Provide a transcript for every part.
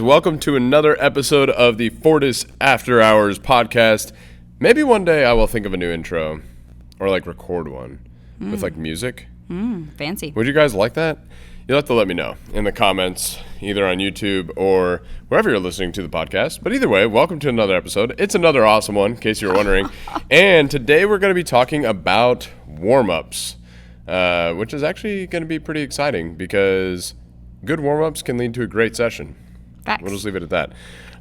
Welcome to another episode of the Fortis After Hours podcast. Maybe one day I will think of a new intro or like record one with like music. Fancy. Would you guys like that? You'll have to let me know in the comments, either on YouTube or wherever you're listening to the podcast. But either way, welcome to another episode. It's another awesome one, in case you're wondering. And today we're going to be talking about warm-ups, which is actually going to be pretty exciting because good warm-ups can lead to a great session. Facts. We'll just leave it at that.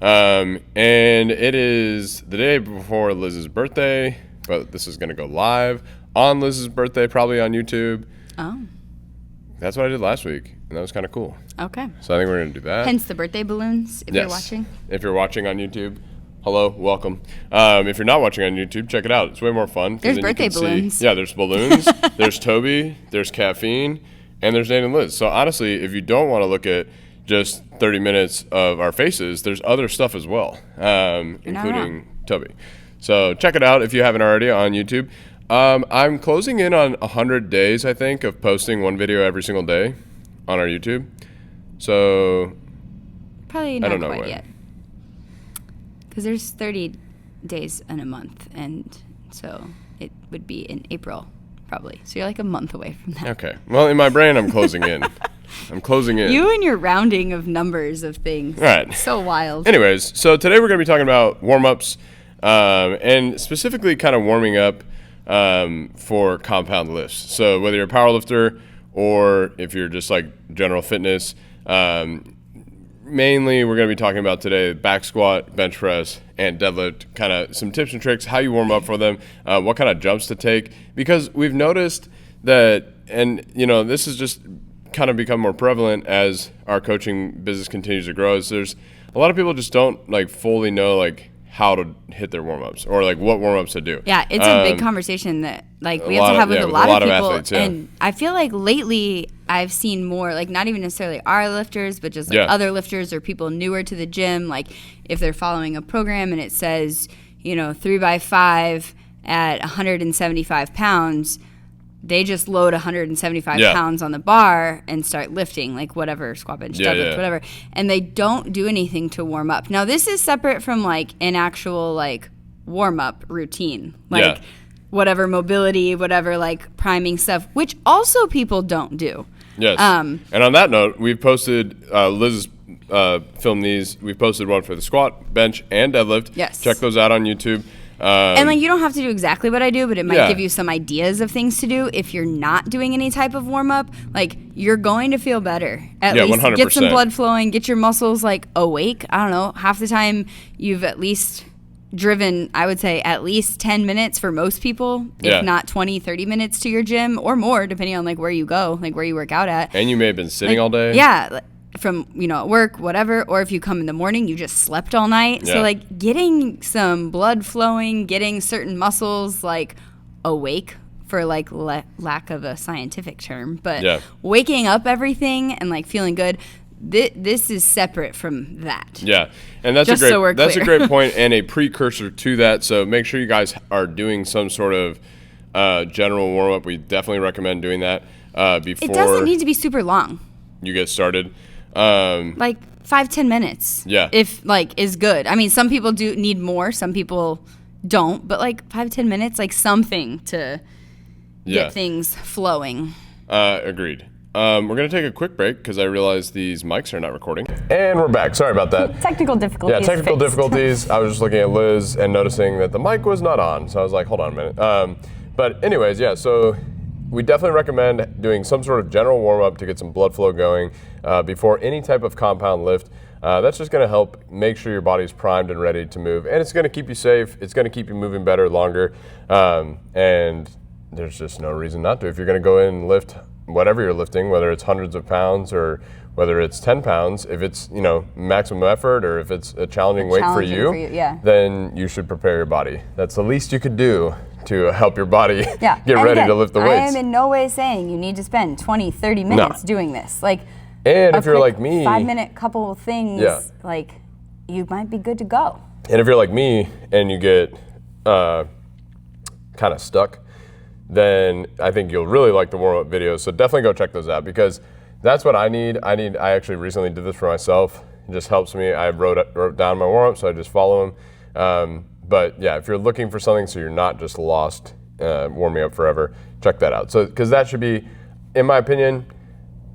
And it is the day before Liz's birthday, but this is going to go live on Liz's birthday, probably on YouTube. Oh. That's what I did last week, and that was kind of cool. Okay. So I think we're going to do that. Hence the birthday balloons, if you're watching. If you're watching on YouTube, hello, welcome. If you're not watching on YouTube, check it out. It's way more fun. There's birthday balloons. Yeah, there's balloons, there's Toby, there's caffeine, and there's Nate and Liz. So honestly, if you don't want to look at just 30 minutes of our faces, there's other stuff as well, including Toby. So check it out if you haven't already on YouTube. I'm closing in on 100 days, I think, of posting one video every single day on our YouTube. So Probably not quite yet. Because there's 30 days in a month, and so it would be in April, probably. So you're like a month away from that. Okay. Well, in my brain, I'm closing in. I'm closing in. You and your rounding of numbers of things. Right. So wild. Anyways, so today we're going to be talking about warm-ups, and specifically kind of warming up for compound lifts. So whether you're a powerlifter or if you're just like general fitness, mainly we're going to be talking about today back squat, bench press, and deadlift, kind of some tips and tricks, how you warm up for them, what kind of jumps to take, because we've noticed that, and you know, this is just kind of become more prevalent as our coaching business continues to grow, is there's a lot of people just don't like fully know like how to hit their warm-ups or like what warm-ups to do. Yeah, it's a big conversation that like we have to have with a lot of people. Athletes, yeah. And I feel like lately I've seen more, like not even necessarily our lifters, but just like other lifters or people newer to the gym. Like if they're following a program and it says, 3x5 at 175 pounds, they just load 175 pounds on the bar and start lifting, like whatever, squat, bench, deadlift, whatever. And they don't do anything to warm up. Now, this is separate from like an actual like warm-up routine, like whatever mobility, whatever like priming stuff, which also people don't do. Yes. And on that note, we've posted, Liz filmed these. We've posted one for the squat, bench, and deadlift. Yes. Check those out on YouTube. And like you don't have to do exactly what I do, but it might give you some ideas of things to do if you're not doing any type of warm up. Like you're going to feel better. At least 100%. Get some blood flowing, get your muscles like awake. I don't know. Half the time you've at least driven, I would say at least 10 minutes for most people, if not 20, 30 minutes to your gym or more, depending on like where you go, like where you work out at. And you may have been sitting all day. Yeah. From, at work, whatever, or if you come in the morning, you just slept all night. So, like, getting some blood flowing, getting certain muscles, like, awake, for, like, lack of a scientific term, but waking up everything and, like, feeling good, this is separate from that. Yeah, and that's a great point and a precursor to that, so make sure you guys are doing some sort of general warm-up. We definitely recommend doing that before. It doesn't need to be super long. You get started. Like 5-10 minutes. Yeah. If like is good. I mean, some people do need more, some people don't, but like 5-10 minutes, like something to get things flowing. Agreed. We're going to take a quick break because I realize these mics are not recording. And we're back. Sorry about that. Technical difficulties. Yeah, technical difficulties. I was just looking at Liz and noticing that the mic was not on. So I was like, hold on a minute. But anyways, so we definitely recommend doing some sort of general warm-up to get some blood flow going before any type of compound lift. That's just going to help make sure your body's primed and ready to move. And it's going to keep you safe. It's going to keep you moving better, longer. And there's just no reason not to. If you're going to go in and lift whatever you're lifting, whether it's hundreds of pounds or whether it's 10 pounds, if it's, maximum effort or if it's a challenging weight for you, then you should prepare your body. That's the least you could do to help your body get ready to lift the weights. I am in no way saying you need to spend 20, 30 minutes doing this. Like, and if you're like me, 5-minute couple of things, like you might be good to go. And if you're like me and you get kind of stuck, then I think you'll really like the warm-up videos. So definitely go check those out because that's what I need. I actually recently did this for myself. It just helps me. I wrote down my warm-up, so I just follow them. But yeah, if you're looking for something so you're not just lost warming up forever, check that out. So, because that should be, in my opinion,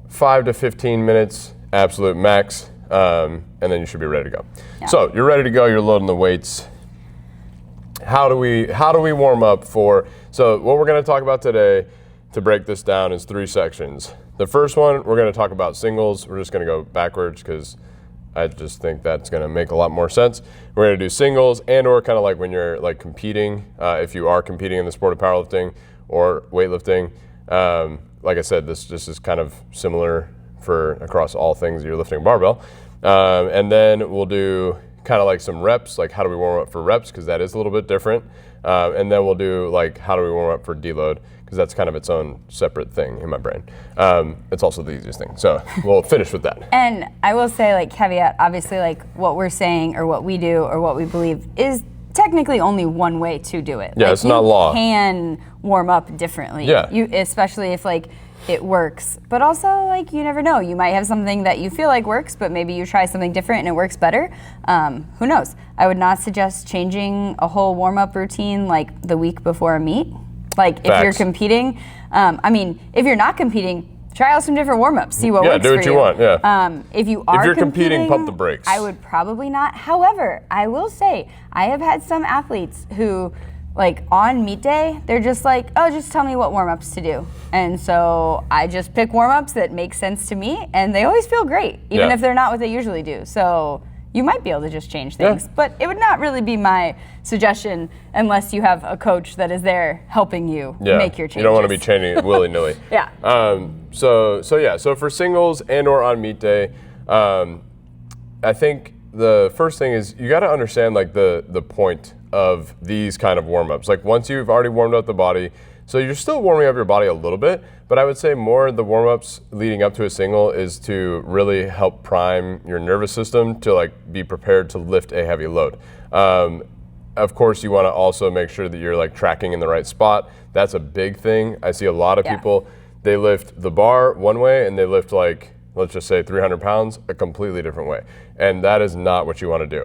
5 to 15 minutes, absolute max, and then you should be ready to go. Yeah. So you're ready to go, you're loading the weights. How do we warm up for, so what we're gonna talk about today, to break this down, is 3 sections. The first one, we're gonna talk about singles. We're just gonna go backwards because I just think that's gonna make a lot more sense. We're gonna do singles and or kind of like when you're like competing, if you are competing in the sport of powerlifting or weightlifting. Like I said, this just is kind of similar for across all things you're lifting a barbell. And then we'll do kind of like some reps, like how do we warm up for reps, because that is a little bit different. And then we'll do like how do we warm up for deload, because that's kind of its own separate thing in my brain. It's also the easiest thing. So we'll finish with that. And I will say, like, caveat, obviously, like what we're saying or what we do or what we believe is technically only one way to do it. Yeah, like, it's not law. You can warm up differently. Yeah. Especially if like it works. But also, like, you never know. You might have something that you feel like works, but maybe you try something different and it works better. Who knows? I would not suggest changing a whole warm-up routine like the week before a meet. Like, if you're competing, if you're not competing, try out some different warm-ups, see what works for you. Yeah, do what you want, yeah. If you are competing, pump the brakes. I would probably not. However, I will say, I have had some athletes who, like, on meet day, they're just like, oh, just tell me what warm-ups to do. And so I just pick warm-ups that make sense to me, and they always feel great, even if they're not what they usually do. So you might be able to just change things, but it would not really be my suggestion unless you have a coach that is there helping you make your changes. You don't want to be changing it willy-nilly. Yeah. So for singles and or on meet day, I think the first thing is you got to understand like the point of these kind of warm-ups. Like once you've already warmed up the body, so you're still warming up your body a little bit, but I would say more the warm-ups leading up to a single is to really help prime your nervous system to like be prepared to lift a heavy load. Of course, you want to also make sure that you're like tracking in the right spot. That's a big thing. I see a lot of people, they lift the bar one way and they lift like, let's just say 300 pounds a completely different way. And that is not what you want to do.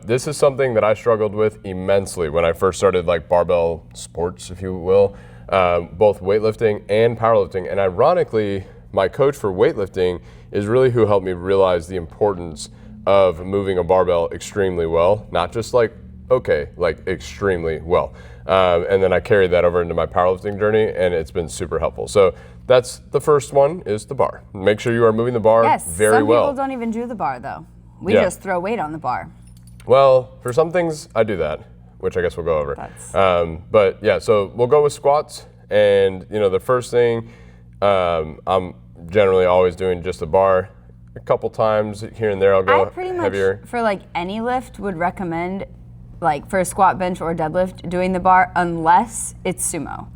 This is something that I struggled with immensely when I first started like barbell sports, if you will, both weightlifting and powerlifting. And ironically, my coach for weightlifting is really who helped me realize the importance of moving a barbell extremely well, not just like, okay, like extremely well. And then I carried that over into my powerlifting journey and it's been super helpful. So that's the first one, is the bar. Make sure you are moving the bar very well. Some people don't even do the bar though. We just throw weight on the bar. Well, for some things I do that, which I guess we'll go over. But yeah, so we'll go with squats. And you know, the first thing, I'm generally always doing just a bar. A couple times here and there I'll go heavier. I pretty much, for like any lift, would recommend, like for a squat, bench, or deadlift, doing the bar unless it's sumo.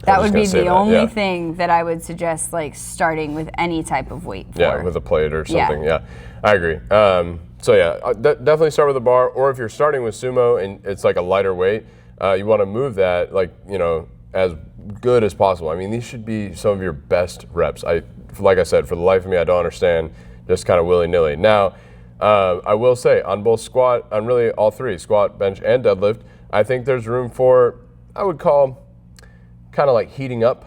That would be the only thing that I would suggest, like starting with any type of weight for. Yeah, with a plate or something. Yeah, I agree. Definitely start with a bar, or if you're starting with sumo and it's like a lighter weight, you want to move that like, you know, as good as possible. I mean, these should be some of your best reps. Like I said, for the life of me, I don't understand just kind of willy-nilly. Now, I will say on both squat, on really all three, squat, bench, and deadlift, I think there's room for, I would call kind of like heating up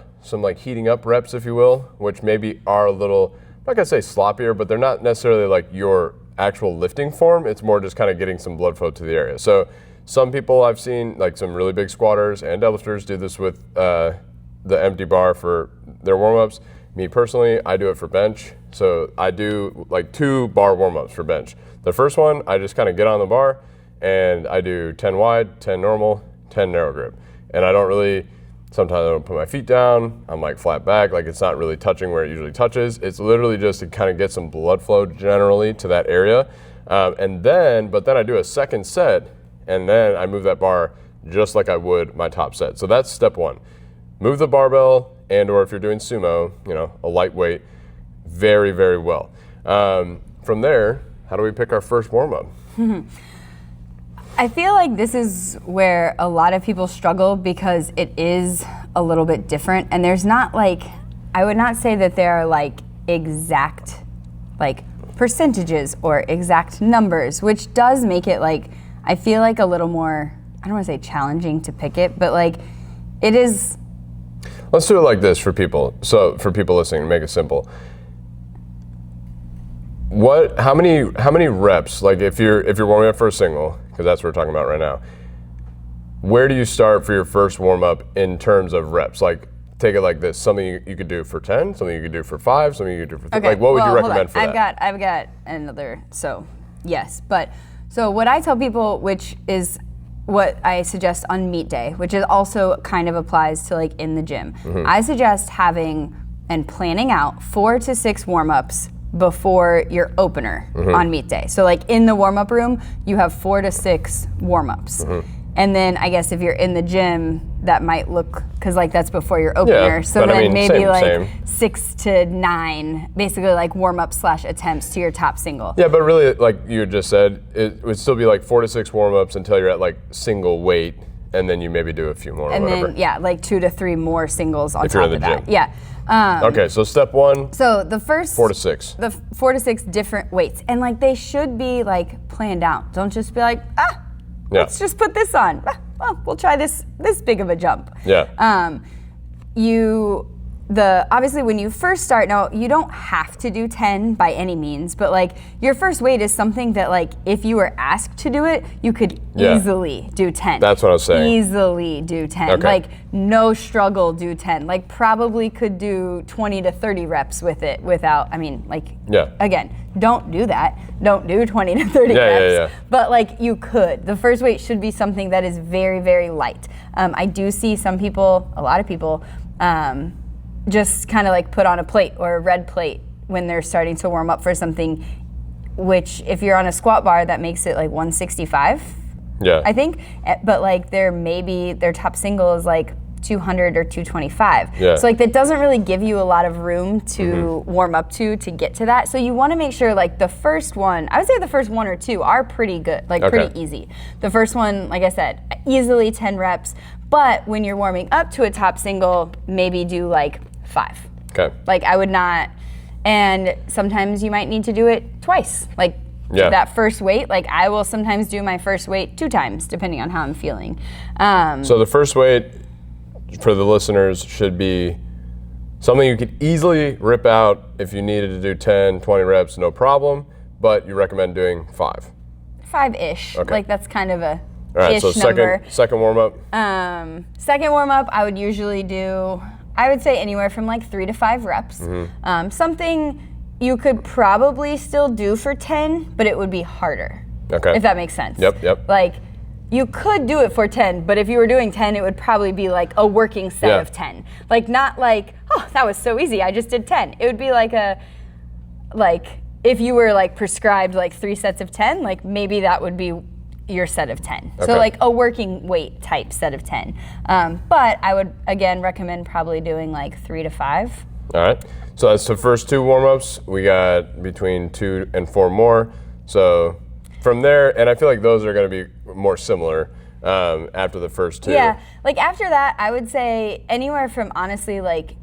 reps, if you will, which maybe are a little, I'm not gonna say sloppier, but they're not necessarily like your actual lifting form. It's more just kind of getting some blood flow to the area. So some people I've seen, like some really big squatters and deadlifters, do this with the empty bar for their warm-ups. Me personally, I do it for bench. So I do like 2 bar warm-ups for bench. The first one, I just kind of get on the bar and I do 10 wide, 10 normal, 10 narrow grip. And I don't really, sometimes I don't put my feet down. I'm like flat back, like it's not really touching where it usually touches. It's literally just to kind of get some blood flow generally to that area. But then I do a second set and then I move that bar just like I would my top set. So that's step 1. Move the barbell and or if you're doing sumo, you know, a lightweight, very, very well. From there, how do we pick our first warm-up? I feel like this is where a lot of people struggle because it is a little bit different, and there's not like, I would not say that there are like exact like percentages or exact numbers, which does make it like, I feel like a little more, I don't want to say challenging to pick it, but like it is. Let's do it like this for people. So for people listening, make it simple. How many reps, like if you're warming up for a single, because that's what we're talking about right now, where do you start for your first warm up in terms of reps? Like take it like this, something you could do for 10, something you could do for 5, something you could do for 3. Okay, like what would you recommend hold on. for that? I've got another, so yes, but so what I tell people, which is what I suggest on meet day, which is also kind of applies to like in the gym. I suggest having and planning out 4 to 6 warm-ups before your opener on meet day. So like in the warm-up room, you have 4 to 6 warm-ups. And then I guess if you're in the gym, that might look, because like that's before your opener. Yeah, so but then I mean, maybe same. 6 to 9, basically like warm-up / attempts to your top single. Yeah, but really, like you just said, it would still be like 4 to 6 warm-ups until you're at like single weight, and then you maybe do a few more And or whatever. then, yeah, like 2 to 3 more singles on If you're top in of the that. gym. Yeah. Okay, so step 1, So the first 4 to 6. the 4 to 6 different weights, and like they should be like planned out. Don't just be like, let's just put this on. Well, we'll try this big of a jump. Yeah. Obviously when you first start, now you don't have to do 10 by any means, but like your first weight is something that like if you were asked to do it, you could easily do 10. That's what I was saying. Easily do 10. Okay. Like no struggle do 10. Like probably could do 20 to 30 reps with it without, I mean, like, again, don't do that. Don't do 20 to 30 reps. But like you could. The first weight should be something that is very, very light. I do see some people, a lot of people, just kind of like put on a plate or a red plate when they're starting to warm up for something, which if you're on a squat bar, that makes it like 165, I think. But like their top single is like 200 or 225. So like that doesn't really give you a lot of room to warm up to get to that. So you want to make sure like the first one, I would say the first 1 or 2 are pretty good, like pretty easy. The first one, like I said, easily 10 reps. But when you're warming up to a top single, maybe do like 5. Okay. Like I would not, and sometimes you might need to do it twice. Like that first weight, like I will sometimes do my first weight 2 times depending on how I'm feeling. So the first weight for the listeners should be something you could easily rip out if you needed to do 10, 20 reps, no problem, but you recommend doing 5. 5-ish. Okay. Like that's kind of a all right, ish so number. second warm up. Second warm up, I would usually do, I would say anywhere from like 3 to 5 reps. Something you could probably still do for 10, but it would be harder. Okay. If that makes sense. Yep. Like you could do it for 10, but if you were doing 10, it would probably be like a working set of 10. Like not like, oh, that was so easy, I just did 10. It would be like if you were like prescribed like 3 sets of 10, like maybe that would be your set of 10. Okay. So like a working weight type set of 10. But I would again recommend probably doing like 3 to 5. All right. So that's the first 2 warm-ups. We got between 2 and 4 more. So from there, and I feel like those are going to be more similar after the first 2. Yeah. Like after that, I would say anywhere from honestly like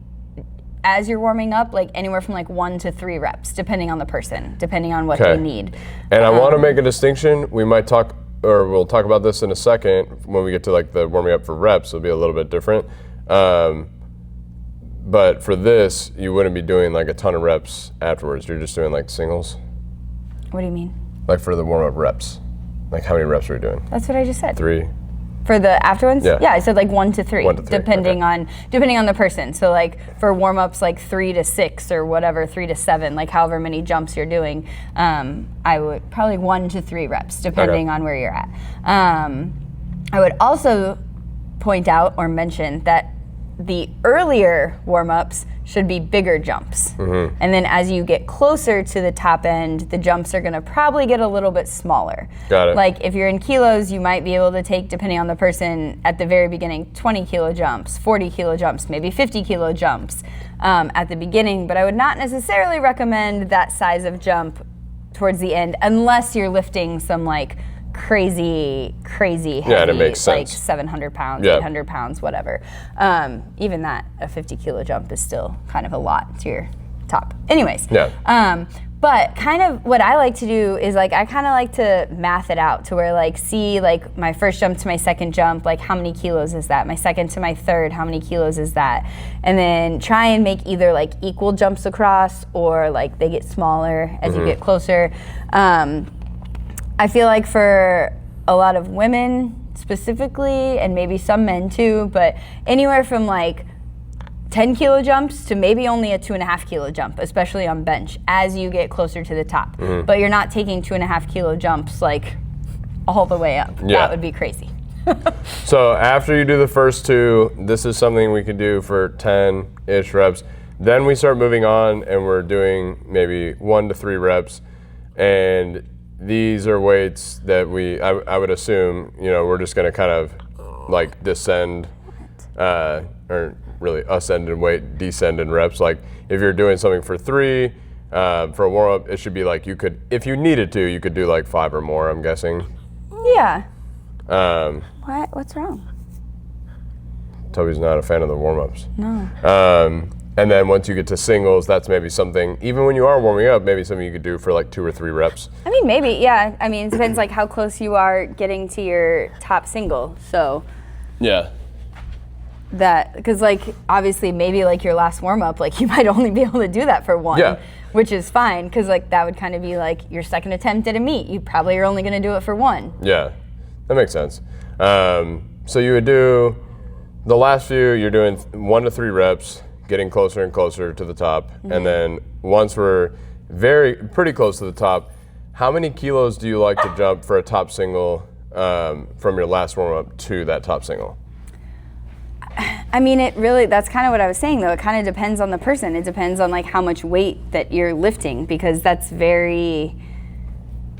as you're warming up, like anywhere from like 1 to 3 reps, depending on the person, depending on what they need. And I want to make a distinction. We'll talk about this in a second when we get to like the warming up for reps. It'll be a little bit different. But for this, you wouldn't be doing like a ton of reps afterwards. You're just doing like singles. What do you mean? Like for the warm up reps. Like how many reps are we doing? That's what I just said. 3. For the after ones? Yeah. I said like 1 to 3. 1 to 3. Depending on the person. So like for warm ups like 3 to 6 or whatever, 3 to 7, like however many jumps you're doing, I would probably 1 to 3 reps depending on where you're at. I would also point out or mention that the earlier warm ups should be bigger jumps. And then as you get closer to the top end, the jumps are gonna probably get a little bit smaller. Got it. Like if you're in kilos, you might be able to take, depending on the person, at the very beginning, 20 kilo jumps, 40 kilo jumps, maybe 50 kilo jumps at the beginning, but I would not necessarily recommend that size of jump towards the end unless you're lifting some like crazy heavy, it makes like sense. 700 pounds, 800 pounds, whatever. Even that, a 50 kilo jump is still kind of a lot to your top. Anyways, But kind of what I like to do is like I kind of like to math it out to where like see like my first jump to my second jump, like how many kilos is that? My second to my third, how many kilos is that? And then try and make either like equal jumps across or like they get smaller as you get closer. I feel like for a lot of women specifically, and maybe some men too, but anywhere from like 10 kilo jumps to maybe only a 2.5 kilo jump, especially on bench, as you get closer to the top. But you're not taking 2.5 kilo jumps like all the way up. Yeah. That would be crazy. So after you do the first 2, this is something we could do for 10-ish reps. Then we start moving on and we're doing maybe 1 to 3 reps. And these are weights that I would assume, we're just gonna kind of like descend, or really ascend in weight, descend in reps. Like if you're doing something for 3, for a warm up, it should be like you could, if you needed to, you could do like 5 or more, I'm guessing. Yeah. What's wrong? Toby's not a fan of the warm ups. No. And then once you get to singles, that's maybe something, even when you are warming up, maybe something you could do for like 2 or 3 reps. I mean, maybe, yeah. I mean, it depends like how close you are getting to your top single. So. Yeah. That, because like obviously maybe like your last warm up, like you might only be able to do that for 1, which is fine, because like that would kind of be like your second attempt at a meet. You probably are only going to do it for 1. Yeah, that makes sense. So you would do the last few, you're doing 1 to 3 reps, getting closer and closer to the top, and then once we're pretty close to the top, how many kilos do you like to jump for a top single from your last warm up to that top single? I mean, that's kind of what I was saying though. It kind of depends on the person. It depends on like how much weight that you're lifting, because that's very,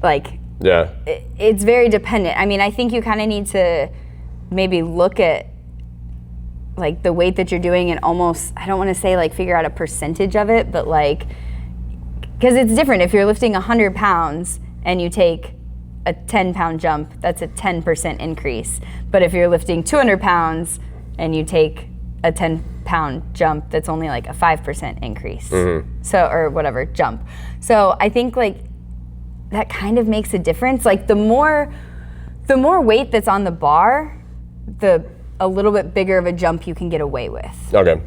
like, it's very dependent. I mean, I think you kind of need to maybe look at like the weight that you're doing and almost, I don't want to say like figure out a percentage of it, but like, because it's different. If you're lifting 100 pounds and you take a 10-pound jump, that's a 10% increase. But if you're lifting 200 pounds and you take a 10-pound jump, that's only like a 5% increase. So, or whatever, jump. So I think like that kind of makes a difference. Like the more weight that's on the bar, a little bit bigger of a jump you can get away with. Okay.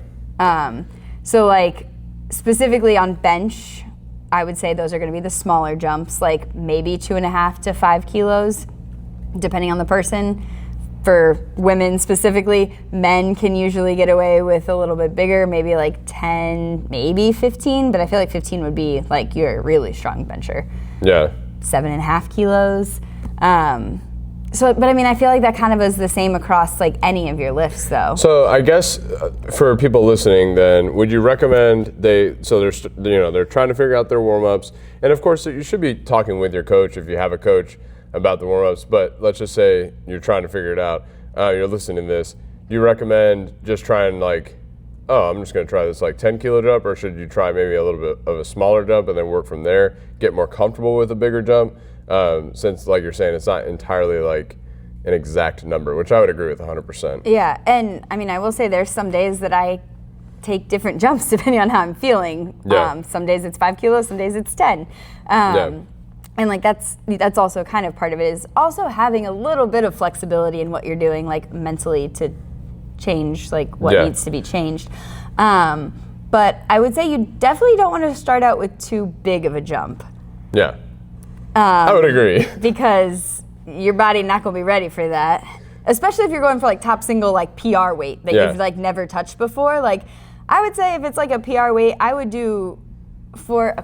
So like specifically on bench, I would say those are gonna be the smaller jumps, like maybe 2.5 to 5 kilos, depending on the person. For women specifically, men can usually get away with a little bit bigger, maybe like 10, maybe 15, but I feel like 15 would be like you're a really strong bencher. Yeah. 7.5 kilos. But I mean, I feel like that kind of is the same across like any of your lifts though. So I guess for people listening then, would you recommend they're trying to figure out their warm-ups, and of course you should be talking with your coach if you have a coach about the warm-ups, but let's just say you're trying to figure it out, you're listening to this, do you recommend just trying like, I'm just gonna try this like 10 kilo jump, or should you try maybe a little bit of a smaller jump and then work from there, get more comfortable with a bigger jump? Since like you're saying, it's not entirely like an exact number, which I would agree with 100%. Yeah, and I mean, I will say there's some days that I take different jumps depending on how I'm feeling. Yeah. Some days it's 5 kilos, some days it's 10. And like that's also kind of part of it, is also having a little bit of flexibility in what you're doing, like mentally, to change like what needs to be changed. But I would say you definitely don't want to start out with too big of a jump. Yeah. I would agree. Because your body not gonna be ready for that. Especially if you're going for like top single, like PR weight that you've like never touched before. Like I would say if it's like a PR weight, I would do for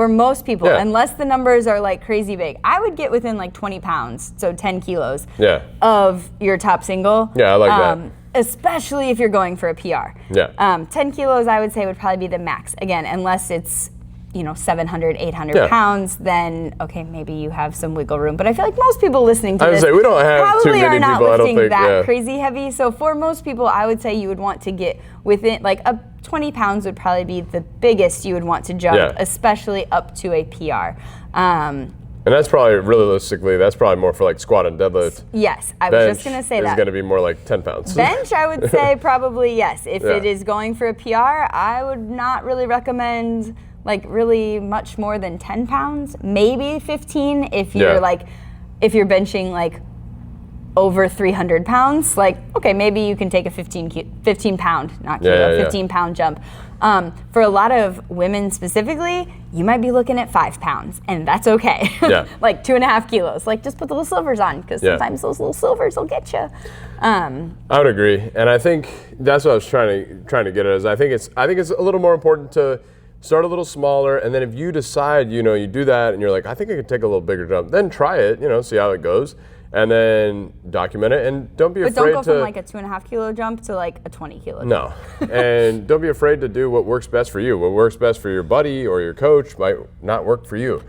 most people, unless the numbers are like crazy big, I would get within like 20 pounds, so 10 kilos of your top single. Yeah, I like that. Especially if you're going for a PR. Yeah. 10 kilos I would say would probably be the max. Again, unless it's 700, 800 pounds, then okay, maybe you have some wiggle room. But I feel like most people listening to this we don't have probably too many are not people, lifting I don't think, that crazy heavy. So for most people, I would say you would want to get within like 20 pounds would probably be the biggest you would want to jump, especially up to a PR. And that's probably, realistically, that's probably more for like squat and deadlift. Yes, I was just going to say that. It's going to be more like 10 pounds. Bench, I would say probably yes. If it is going for a PR, I would not really recommend like really much more than 10 pounds, maybe 15 if you're like, if you're benching like over 300 pounds, like, okay, maybe you can take a 15 pound, not kilo, 15 pound jump. For a lot of women specifically, you might be looking at 5 pounds, and that's okay. Like 2.5 kilos. Like, just put the little silvers on, because sometimes those little silvers will get you. I would agree, and I think that's what I was trying to get at. Is I think it's a little more important to start a little smaller, and then if you decide, you know, you do that, and you're like, I think I could take a little bigger jump, then try it, you know, see how it goes. And then document it, and don't be afraid to... But don't go from like a 2.5 kilo jump to like a 20 kilo jump. No, and don't be afraid to do what works best for you. What works best for your buddy or your coach might not work for you.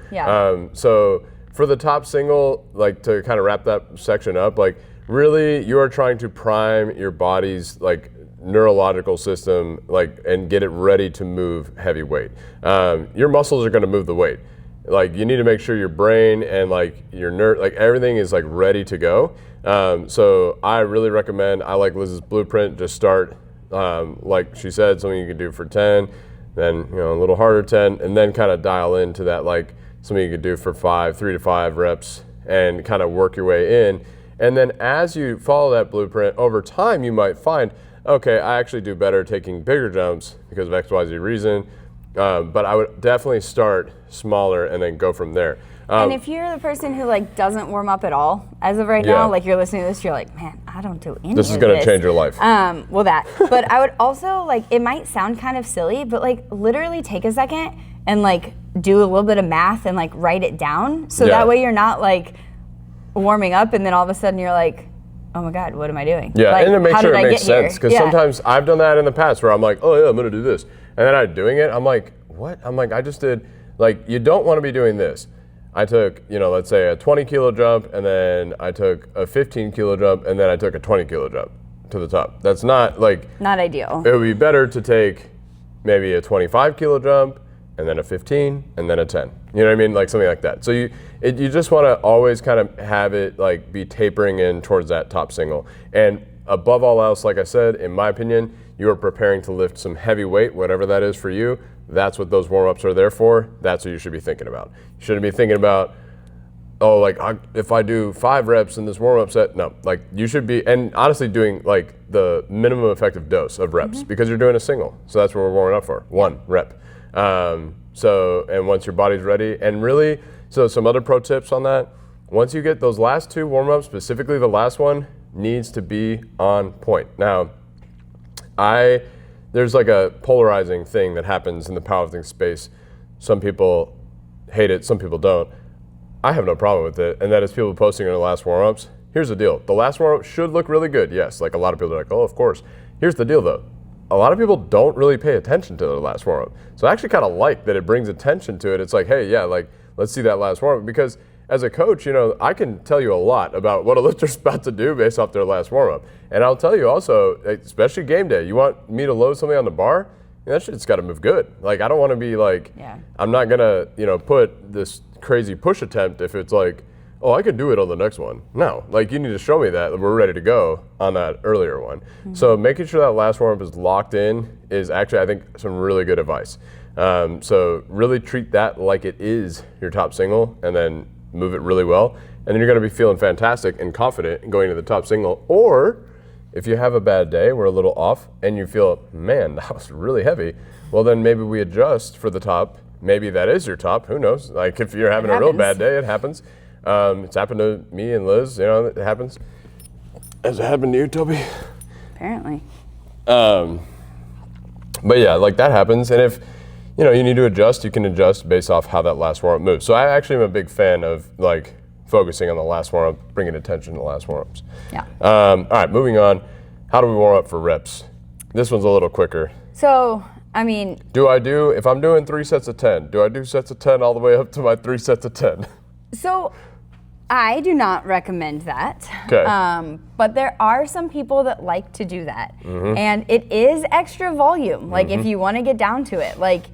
So for the top single, like to kind of wrap that section up, like really you are trying to prime your body's like neurological system, like, and get it ready to move heavy weight. Your muscles are going to move the weight. Like, you need to make sure your brain and like your like everything is like ready to go. So I really recommend, I like Liz's blueprint, just start, like she said, something you can do for 10, then, you know, a little harder 10, and then kind of dial into that, like something you could do for 3 to 5 reps and kind of work your way in. And then as you follow that blueprint over time, you might find, okay, I actually do better taking bigger jumps because of XYZ reason. But I would definitely start smaller and then go from there. And if you're the person who like doesn't warm up at all as of right now, like you're listening to this, you're like, man, I don't do any of this. This is going to change your life. Well, that. But I would also like, it might sound kind of silly, but like literally take a second and like do a little bit of math and like write it down. So that way you're not like warming up and then all of a sudden you're like, oh my God, what am I doing? Yeah, like, and to make sure it makes sense. Because sometimes I've done that in the past where I'm like, oh yeah, I'm going to do this. And then I'm doing it, I'm like, what? I'm like, I just did, like, you don't want to be doing this. I took, you know, let's say a 20 kilo jump, and then I took a 15 kilo jump, and then I took a 20 kilo jump to the top. That's not, like... Not ideal. It would be better to take maybe a 25 kilo jump, and then a 15, and then a 10. You know what I mean? Like, something like that. So you just want to always kind of have it, like, be tapering in towards that top single. And above all else, like I said, in my opinion, you are preparing to lift some heavy weight, whatever that is for you. That's what those warm-ups are there for. That's what you should be thinking about. You shouldn't be thinking about, oh, like, if I do 5 reps in this warm-up set. No, like, you should be, and honestly doing, like, the minimum effective dose of reps because you're doing a single. So that's what we're warming up for, 1 rep. And once your body's ready, and really, so some other pro tips on that, once you get those last 2 warm-ups, specifically the last one, needs to be on point. Now, there's like a polarizing thing that happens in the powerlifting space. Some people hate it, some people don't. I have no problem with it, and that is people posting in the last warm-ups. Here's the deal. The last warm-up should look really good, yes. Like a lot of people are like, oh, of course. Here's the deal though. A lot of people don't really pay attention to the last warm-up. So I actually kind of like that it brings attention to it. It's like, hey, yeah, like, let's see that last warm-up, because as a coach, you know, I can tell you a lot about what a lifter's about to do based off their last warm-up. And I'll tell you also, especially game day, you want me to load something on the bar? That shit's got to move good. Like, I don't want to be like, I'm not going to, you know, put this crazy push attempt if it's like, oh, I can do it on the next one. No, like, you need to show me that we're ready to go on that earlier one. So making sure that last warm-up is locked in is actually, I think, some really good advice. So really treat that like it is your top single, and then move it really well, and then you're going to be feeling fantastic and confident in going to the top single. Or if you have a bad day, we're a little off, and you feel, man, that was really heavy, well, then maybe we adjust for the top. Maybe that is your top. Who knows? Like, if you're having a real bad day, it happens. It's happened to me and Liz. You know, it happens. Has it happened to you, Toby? Apparently. But yeah, like, that happens, and if you know, you need to adjust, you can adjust based off how that last warm-up moves. So I actually am a big fan of, like, focusing on the last warm-up, bringing attention to the last warm-ups. Yeah. All right, moving on. How do we warm up for reps? This one's a little quicker. So, I mean... if I'm doing 3 sets of 10, do I do sets of 10 all the way up to my 3 sets of 10? So, I do not recommend that. Okay. But there are some people that like to do that. And it is extra volume. Like, if you want to get down to it, like,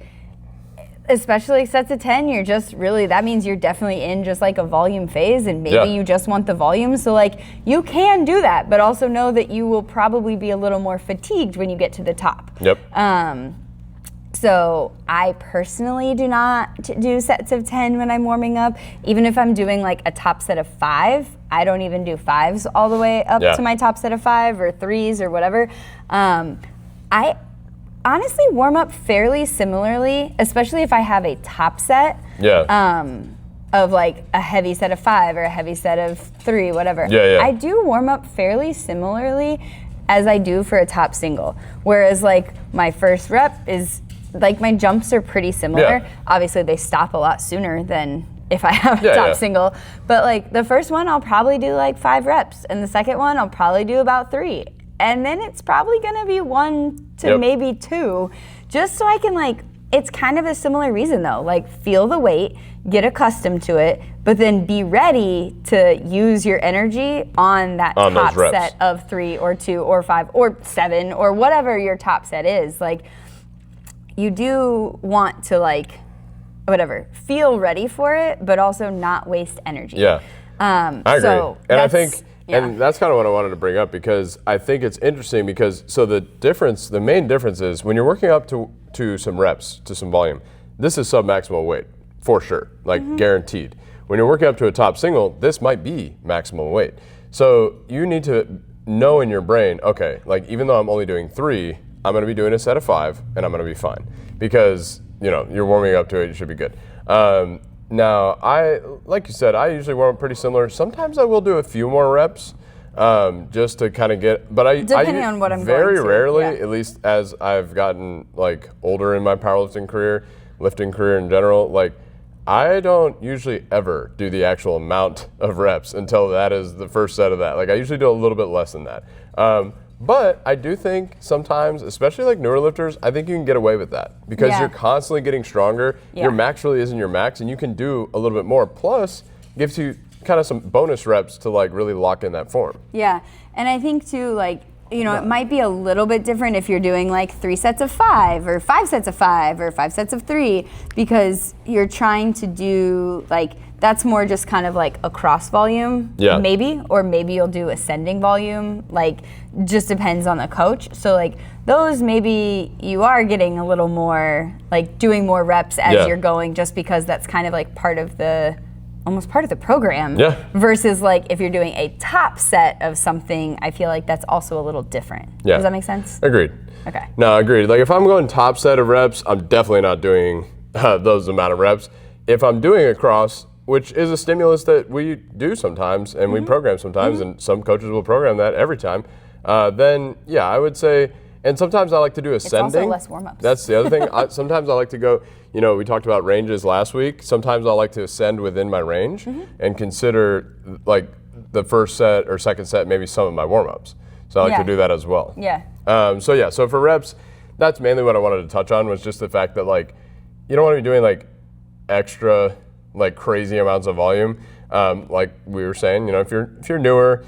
especially sets of 10, you're just really, that means you're definitely in just like a volume phase, and maybe you just want the volume. So like, you can do that, but also know that you will probably be a little more fatigued when you get to the top. Yep. So I personally do not do sets of 10 when I'm warming up. Even if I'm doing like a top set of 5, I don't even do 5s all the way up to my top set of 5 or 3s or whatever. I honestly warm up fairly similarly, especially if I have a top set of like a heavy set of 5 or a heavy set of 3, whatever. I do warm up fairly similarly as I do for a top single. Whereas like my first rep is, like my jumps are pretty similar. Obviously they stop a lot sooner than if I have a top single. But like the first one I'll probably do like 5 reps, and the second one I'll probably do about 3. And then it's probably gonna be 1 to maybe 2, just so I can like, it's kind of a similar reason though, like feel the weight, get accustomed to it, but then be ready to use your energy on that top set of 3 or 2 or 5 or 7 or whatever your top set is. Like, you do want to like, whatever, feel ready for it, but also not waste energy. I agree. So and I think, and that's kind of what I wanted to bring up, because I think it's interesting because, so the main difference is when you're working up to some reps, to some volume, this is sub-maximal weight, for sure, like guaranteed. When you're working up to a top single, this might be maximum weight. So you need to know in your brain, okay, like even though I'm only doing 3, I'm gonna be doing a set of 5 and I'm gonna be fine, because you're warming up to it, you should be good. Now, like you said, I usually warm up pretty similar. Sometimes I will do a few more reps, just to kind of get, but depending on what I'm very going to, rarely, at least as I've gotten like older in my powerlifting career, lifting career in general, like I don't usually ever do the actual amount of reps until that is the first set of that. Like I usually do a little bit less than that. But I do think sometimes, especially like newer lifters, I think you can get away with that because you're constantly getting stronger. Your max really isn't your max, and you can do a little bit more. Plus, gives you kind of some bonus reps to like really lock in that form. Yeah, and I think too, like, it might be a little bit different if you're doing like 3 sets of 5 or 5 sets of 5 or 5 sets of 3, because you're trying to do like, that's more just kind of like a cross volume, maybe, or maybe you'll do ascending volume, like just depends on the coach. So like those, maybe you are getting a little more, like doing more reps as you're going, just because that's kind of like almost part of the program. Versus like if you're doing a top set of something, I feel like that's also a little different. Does that make sense? Agreed. Okay. No, agreed. Like if I'm going top set of reps, I'm definitely not doing those amount of reps. If I'm doing a cross, which is a stimulus that we do sometimes and we program sometimes, and some coaches will program that every time, then I would say, and sometimes I like to do ascending. It's also less warm-ups. That's the other thing. Sometimes I like to go, we talked about ranges last week. Sometimes I like to ascend within my range and consider like the first set or second set, maybe some of my warm-ups. So I like to do that as well. So for reps, that's mainly what I wanted to touch on, was just the fact that like, you don't want to be doing like extra, like crazy amounts of volume. Like we were saying, if you're newer,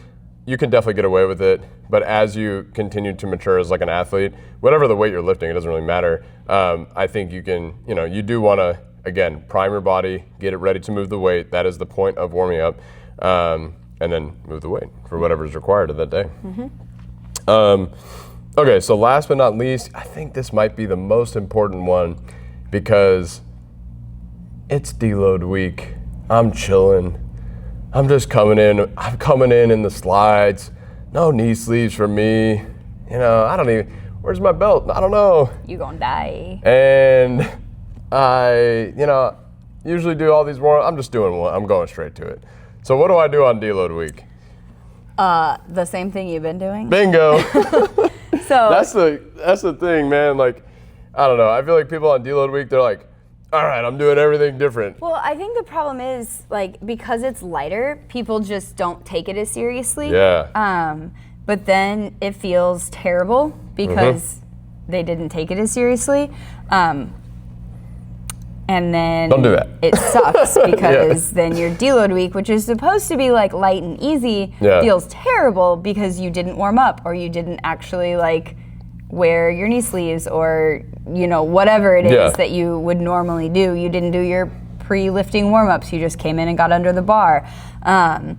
you can definitely get away with it. But as you continue to mature as like an athlete, whatever the weight you're lifting, it doesn't really matter. I think you can, you do want to, again, prime your body, get it ready to move the weight. That is the point of warming up. And then move the weight for whatever is required of that day. Okay, so last but not least, I think this might be the most important one, because it's deload week. I'm chilling. I'm just coming in. I'm coming in the slides. No knee sleeves for me. I don't even, where's my belt? I don't know. You gonna die. And I, usually do all these warm-ups. I'm just doing one. I'm going straight to it. So what do I do on deload week? The same thing you've been doing. Bingo. So that's the thing, man. Like, I don't know. I feel like people on deload week, they're like, all right, I'm doing everything different. Well, I think the problem is, like, because it's lighter, people just don't take it as seriously. But then it feels terrible because they didn't take it as seriously. And then don't do that. It sucks because then your deload week, which is supposed to be like light and easy, feels terrible because you didn't warm up, or you didn't actually like wear your knee sleeves, or whatever it is that you would normally do. You didn't do your pre-lifting warm-ups. You just came in and got under the bar. I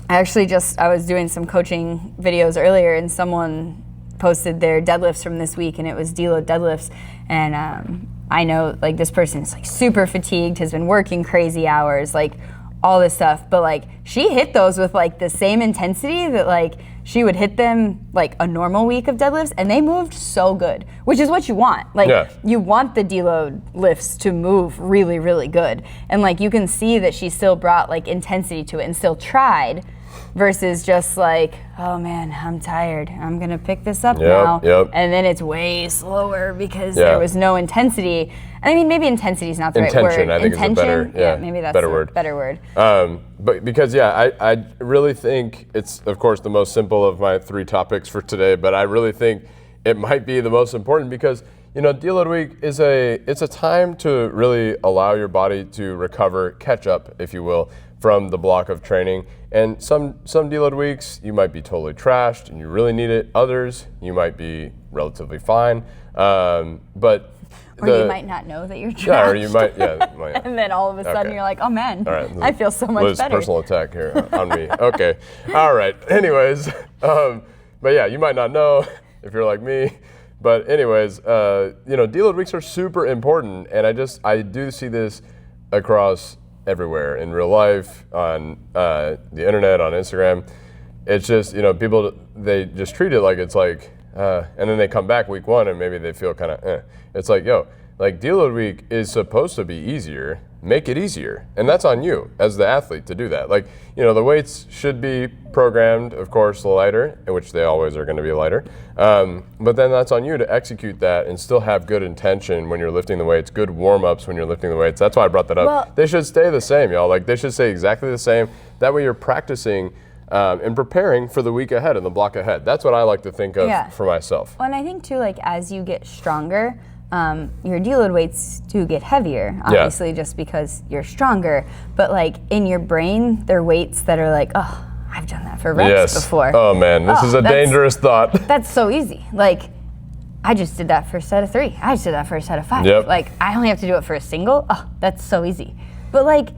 was doing some coaching videos earlier, and someone posted their deadlifts from this week, and it was deload deadlifts, And I know like this person is like super fatigued, has been working crazy hours, like all this stuff, but like she hit those with like the same intensity that like she would hit them like a normal week of deadlifts, and they moved so good, which is what you want. Like you want the deload lifts to move really, really good. And like you can see that she still brought like intensity to it and still tried, versus just like, oh man, I'm tired, I'm gonna pick this up now. And then it's way slower because there was no intensity. And I mean, maybe intensity is not the right word. Intention, I think, is a better, maybe that's better a word. better word. But because, I really think it's, of course, the most simple of my 3 topics for today, but I really think it might be the most important because, you know, deload week is it's a time to really allow your body to recover, catch up, if you will, from the block of training. And some deload weeks, you might be totally trashed and you really need it. Others, you might be relatively fine. But you might not know that you're trashed. Yeah, or you might, And then all of a sudden you're like, oh man, all right, I feel so much better. Personal attack here on me. Okay, all right. Anyways, but yeah, you might not know if you're like me. But anyways, deload weeks are super important, and I do see this across everywhere in real life, on the internet, on Instagram. It's just, people, they just treat it like it's like, and then they come back week 1 and maybe they feel kind of It's like, deload week is supposed to be easier. Make it easier. And that's on you as the athlete to do that. Like, the weights should be programmed, of course, lighter, in which they always are going to be lighter. But then that's on you to execute that and still have good intention when you're lifting the weights, good warm-ups when you're lifting the weights. That's why I brought that up. Well, they should stay the same, y'all. Like, they should stay exactly the same. That way you're practicing and preparing for the week ahead and the block ahead. That's what I like to think of for myself. Well, and I think, too, like, as you get stronger, your deload weights do get heavier, obviously, just because you're stronger. But like in your brain, they're weights that are like, oh, I've done that for reps before. Oh man, this is a dangerous thought. That's so easy. Like, I just did that for a set of 3. I just did that for a set of 5. Like, I only have to do it for a single. Oh, that's so easy. But like,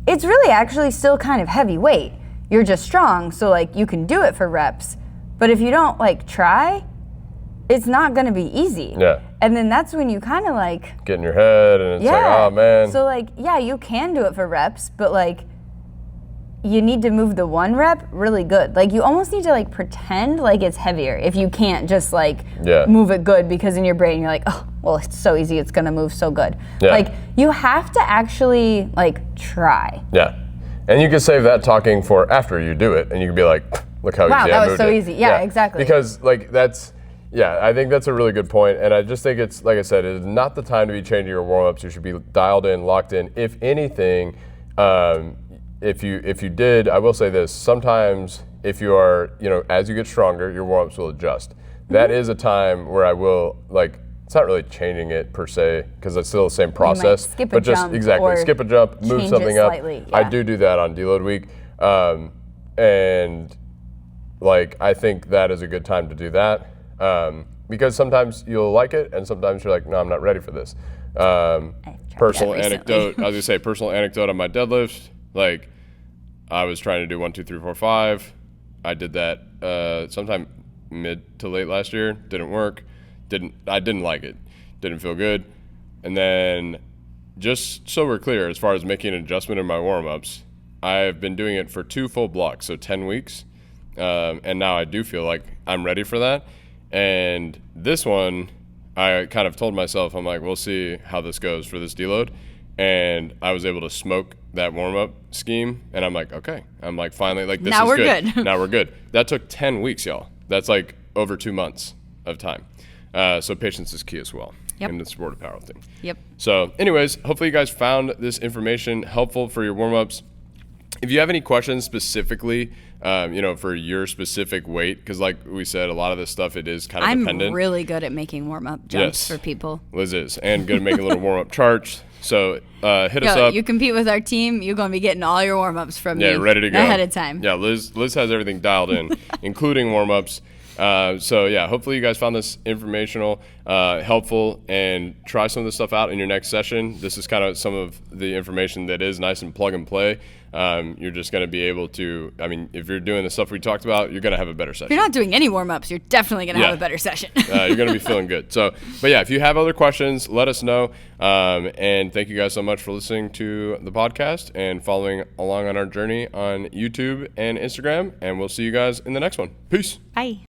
it's really actually still kind of heavy weight. You're just strong, so like you can do it for reps. But if you don't like try, it's not gonna be easy. And then that's when you kind of like get in your head and it's like, oh man. So like, you can do it for reps, but like you need to move the 1 rep really good. Like you almost need to like pretend like it's heavier if you can't just like move it good, because in your brain you're like, oh, well, it's so easy, it's gonna move so good. Like you have to actually like try. And you can save that talking for after you do it, and you can be like, look how easy I moved it. Wow, that was so easy. Exactly. Because like I think that's a really good point, and I just think it's, like I said, it is not the time to be changing your warm-ups. You should be dialed in, locked in. If anything, if you did, I will say this, sometimes if you are, as you get stronger, your warm-ups will adjust. That is a time where I will, like, it's not really changing it per se, because it's still the same process. You might skip a but just jump skip a jump, move something up. Slightly, I do that on deload week, and like I think that is a good time to do that. Because sometimes you'll like it, and sometimes you're like, no, I'm not ready for this. Personal anecdote, I was gonna say, personal anecdote on my deadlift. Like, I was trying to do 1, 2, 3, 4, 5. I did that sometime mid to late last year. Didn't work. I didn't like it. Didn't feel good. And then, just so we're clear, as far as making an adjustment in my warm-ups, I've been doing it for 2 full blocks, so 10 weeks. And now I do feel like I'm ready for that. And this one, I kind of told myself, I'm like, we'll see how this goes for this deload. And I was able to smoke that warm-up scheme. And I'm like, okay. I'm like, finally, like, this now is we're good. good. Now we're good. That took 10 weeks, y'all. That's like over 2 months of time. So patience is key as well in the sport of powerlifting. So anyways, hopefully you guys found this information helpful for your warm-ups. If you have any questions specifically, for your specific weight, because like we said, a lot of this stuff, it is kind of dependent. I'm really good at making warm-up jumps for people. Liz is, and good at making little warm-up charts. So hit us up. You compete with our team, you're going to be getting all your warm-ups from me ready to go ahead of time. Yeah, Liz has everything dialed in, including warm-ups. Hopefully you guys found this informational, helpful, and try some of this stuff out in your next session. This is kind of some of the information that is nice and plug and play. you're just going to be able to, I mean, if you're doing the stuff we talked about, you're going to have a better session. If you're not doing any warm-ups, you're definitely going to have a better session. You're going to be feeling good. So, but yeah, if you have other questions, let us know. And thank you guys so much for listening to the podcast and following along on our journey on YouTube and Instagram. And we'll see you guys in the next one. Peace. Bye.